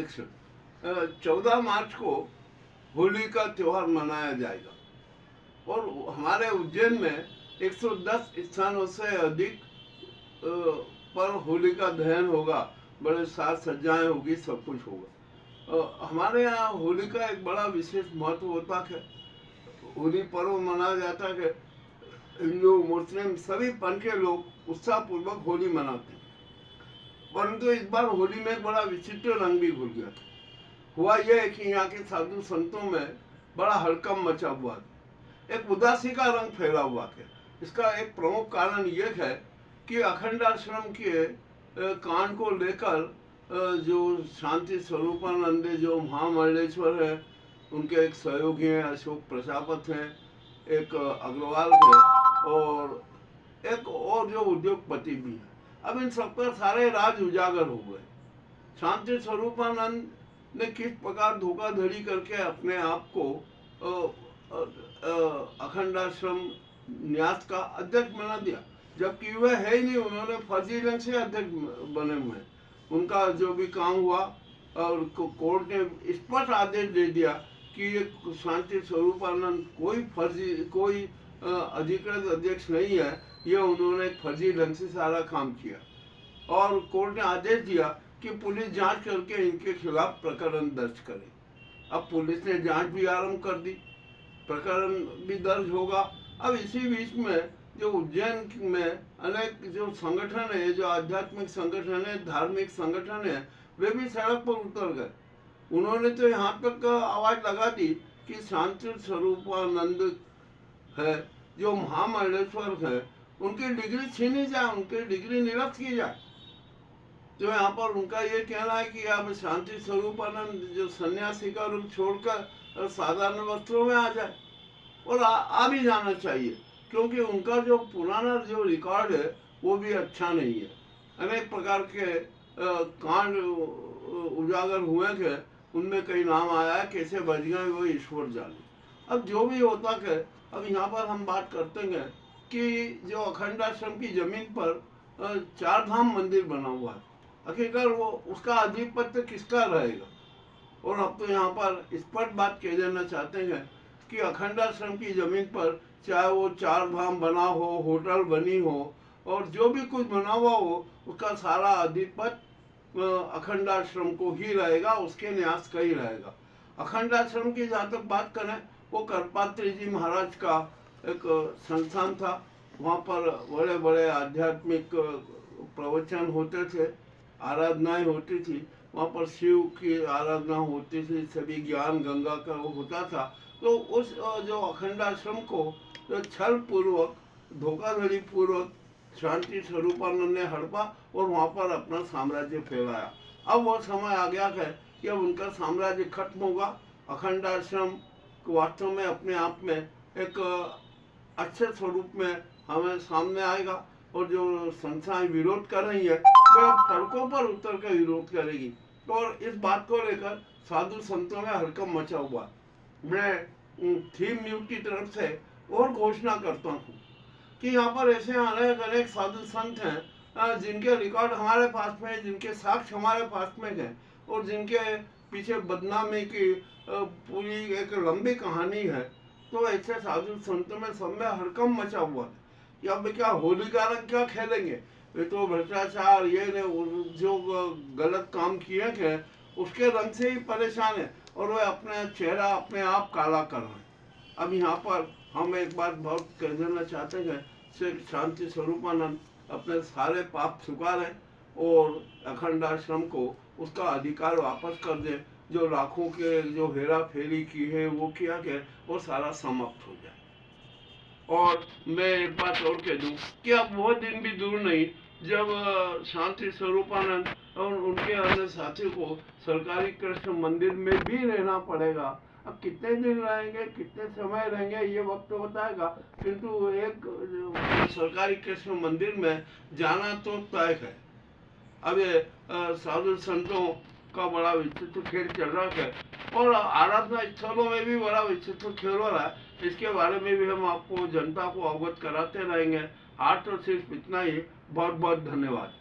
14 मार्च को होली का त्यौहार मनाया जाएगा और हमारे उज्जैन में 110 स्थानों से अधिक पर होली का दहन होगा। बड़े साज सज्जाएं होगी, सब कुछ होगा। हमारे यहाँ होली का एक बड़ा विशेष महत्व होता है। होली पर्व मनाया जाता है। हिंदू मुस्लिम सभी पंथ के लोग उत्साहपूर्वक होली मनाते हैं। परंतु इस बार होली में एक बड़ा विचित्र रंग भी घुल गया था। हुआ यह है कि यहाँ के साधु संतों में बड़ा हड़कंप मचा हुआ था। एक उदासी का रंग फैला हुआ है। इसका एक प्रमुख कारण यह है कि अखंड आश्रम के कांड को लेकर जो शांति स्वरूपानंद जो महामंडलेश्वर है, उनके एक सहयोगी हैं, अशोक प्रजापत हैं, एक अग्रवाल है और एक और जो उद्योगपति भी है। अब इन सब पर सारे राज उजागर हो गए। शांति स्वरूपानंद ने किस प्रकार धोखाधड़ी करके अपने आप को अखंड आश्रम न्यास का अध्यक्ष बना दिया, जबकि वह है ही नहीं। उन्होंने फर्जी ढंग से अध्यक्ष बने हुए हैं। उनका जो भी काम हुआ और कोर्ट ने स्पष्ट आदेश दे दिया कि ये शांति स्वरूपानंद कोई अधिकृत अध्यक्ष नहीं है, ये उन्होंने फर्जी ढंग से सारा काम किया। और कोर्ट ने आदेश दिया कि पुलिस जांच करके इनके खिलाफ प्रकरण दर्ज करे। अब पुलिस ने जांच भी आरंभ कर दी, प्रकरण भी दर्ज होगा। अब इसी बीच में जो उज्जैन में अनेक जो संगठन है, जो आध्यात्मिक संगठन है, धार्मिक संगठन है, वे भी सड़क पर उतर गए। उन्होंने तो यहाँ तक आवाज लगा दी कि शांति स्वरूपानंद है, जो महामंडलेश्वर है, उनकी डिग्री छीनी जाए, उनकी डिग्री निरस्त की जाए। जो यहाँ पर उनका ये कहना है कि अब शांति स्वरूपानंद जो सन्यासी का रूप छोड़कर साधारण वस्त्रों में आ जाए और आ भी जाना चाहिए, क्योंकि उनका जो पुराना जो रिकॉर्ड है वो भी अच्छा नहीं है। अनेक प्रकार के कांड उजागर हुए थे, उनमें कई नाम आया है, कैसे बच गए वो ईश्वर जाने। अब जो भी होता है, अब यहाँ पर हम बात करते हैं कि जो अखंड आश्रम की जमीन पर 4 धाम मंदिर बना हुआ है, आखिरकार वो उसका आधिपत्य किसका रहेगा। और अब तो यहाँ पर स्पष्ट बात कह देना चाहते हैं कि अखंड आश्रम की जमीन पर चाहे वो 4 धाम बना हो, होटल बनी हो और जो भी कुछ बना हुआ हो, उसका सारा आधिपत्य अखंड आश्रम को ही रहेगा, उसके न्यास का ही रहेगा। अखंड आश्रम की जहाँ तक बात करें, वो करपात्री जी महाराज का एक संस्थान था। वहाँ पर बड़े बड़े आध्यात्मिक प्रवचन होते थे, आराधनाएं होती थी। वहाँ पर शिव की आराधना होती थी, सभी ज्ञान गंगा का वो होता था। तो उस जो अखंड आश्रम को छल पूर्वक, धोखाधड़ी पूर्वक शांति स्वरूपानंद ने हड़पा और वहाँ पर अपना साम्राज्य फैलाया। अब वो समय आ गया है कि अब उनका साम्राज्य खत्म होगा। अखंड आश्रम वास्तव में अपने आप में एक अच्छे स्वरूप में हमें सामने आएगा और जो संस्थाएं विरोध कर रही है वो अब सड़कों पर उतर कर विरोध करेगी। और इस बात को लेकर साधु संतों में हड़कंप मचा हुआ। मैं थीम न्यूज की तरफ से और घोषणा करता हूँ कि यहाँ पर ऐसे अनेक साधु संत हैं जिनके रिकॉर्ड हमारे पास में है, जिनके साक्ष्य हमारे पास में है और जिनके पीछे बदनामी की पूरी एक लंबी कहानी है। तो ऐसे साधु संतों में सब में हड़कंप मचा हुआ है कि अब क्या होली का रंग क्या खेलेंगे। वे तो भ्रष्टाचार ये ने जो गलत काम किए थे उसके रंग से ही परेशान है और वे अपना चेहरा अपने आप काला कर रहे हैं। अब यहाँ पर हम एक बात बहुत कह देना चाहते हैं, शांति स्वरूपानंद अपने सारे पाप स्वीकारें और अखंड आश्रम को उसका अधिकार वापस कर दें। जो लाखों के जो हेरा फेरी की है वो किया गया, वो सारा समाप्त हो जाए। और मैं एक बात और कह दूं कि अब वो दिन भी दूर नहीं जब शांति स्वरूपानंद और उनके अन्य साथियों को सरकारी कृष्ण मंदिर में भी रहना पड़ेगा। अब कितने दिन रहेंगे, कितने समय रहेंगे, ये वक्त तो बताएगा, किंतु एक सरकारी कृष्ण मंदिर में जाना तो तय है। अब ये साधु संतों का बड़ा विचित्र खेल चल रहा है और आराधना स्थलों में भी बड़ा विचित्र खेल हो रहा है। इसके बारे में भी हम आपको जनता को अवगत कराते रहेंगे। आज तो सिर्फ इतना ही। बहुत बहुत धन्यवाद।